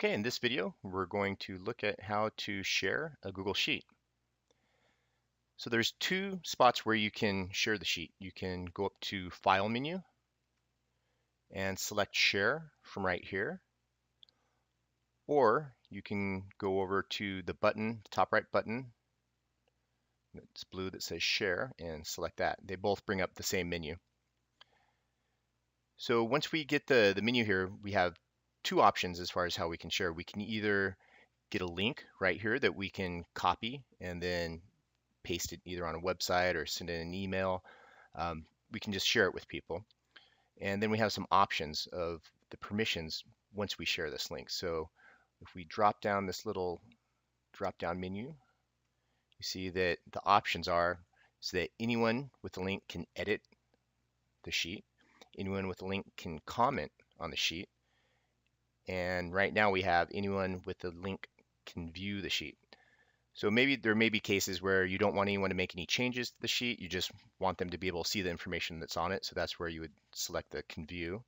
Okay, in this video, we're going to look at how to share a Google Sheet. So there's two spots where you can share the sheet. You can go up to File menu and select Share from right here, or you can go over to the button, the top right button, it's blue that says Share, and select that. They both bring up the same menu. So once we get the menu here, we have two options as far as how we can share. We can either get a link right here that we can copy and then paste it either on a website or send it in an email. We can just share it with people. And then we have some options of the permissions once we share this link. So if we drop down this little drop down menu, you see that the options are so that anyone with a link can edit the sheet, anyone with a link can comment on the sheet, and right now we have anyone with a link can view the sheet. So maybe there may be cases where you don't want anyone to make any changes to the sheet. You just want them to be able to see the information that's on it. So that's where you would select the can view.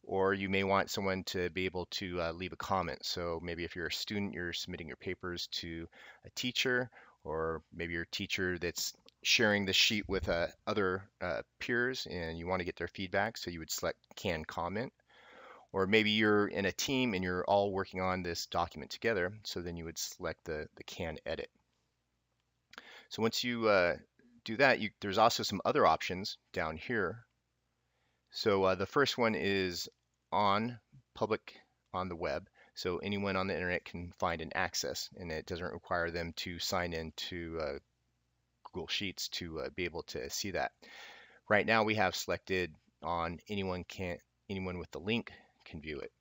Or you may want someone to be able to leave a comment. So maybe if you're a student, you're submitting your papers to a teacher, or maybe your teacher that's sharing the sheet with other peers and you want to get their feedback. So you would select can comment. Or maybe you're in a team and you're all working on this document together, so then you would select the can edit. So once you do that, there's also some other options down here. So the first one is on public on the web. So anyone on the internet can find and access, and it doesn't require them to sign in to Google Sheets to be able to see that. Right now we have selected on anyone with the link can view it.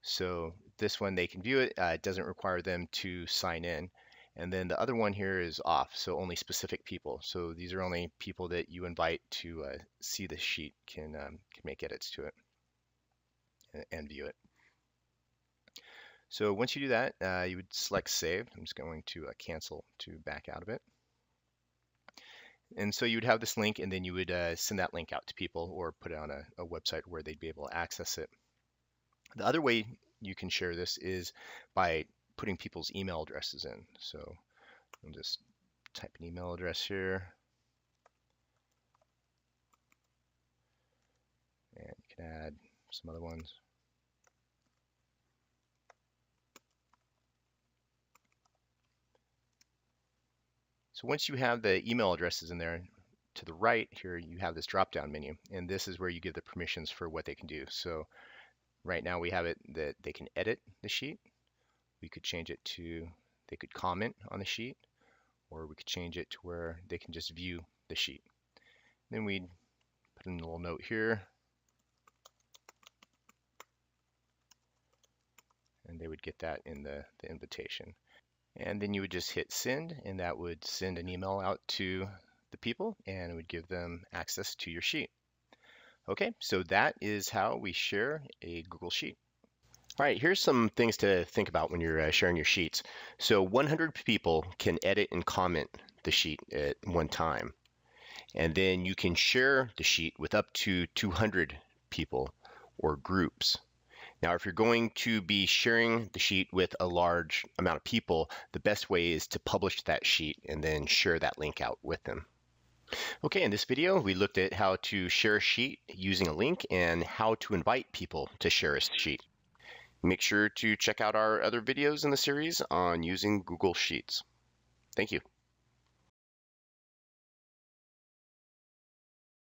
So this one they can view it. It doesn't require them to sign in. And then the other one here is off, so only specific people. So these are only people that you invite to see the sheet can make edits to it and view it. So once you do that, you would select Save. I'm just going to cancel to back out of it. And so you would have this link, and then you would send that link out to people or put it on a website where they'd be able to access it. The other way you can share this is by putting people's email addresses in. So I'll just type an email address here. And you can add some other ones. So once you have the email addresses in there, to the right here you have this drop-down menu, and this is where you give the permissions for what they can do. So right now we have it that they can edit the sheet. We could change it to they could comment on the sheet, or we could change it to where they can just view the sheet. Then we'd put in a little note here, and they would get that in the invitation. And then you would just hit send, and that would send an email out to the people, and it would give them access to your sheet. Okay, so that is how we share a Google Sheet. All right, here's some things to think about when you're sharing your sheets. So 100 people can edit and comment the sheet at one time. And then you can share the sheet with up to 200 people or groups. Now, if you're going to be sharing the sheet with a large amount of people, the best way is to publish that sheet and then share that link out with them. Okay, in this video, we looked at how to share a sheet using a link and how to invite people to share a sheet. Make sure to check out our other videos in the series on using Google Sheets. Thank you.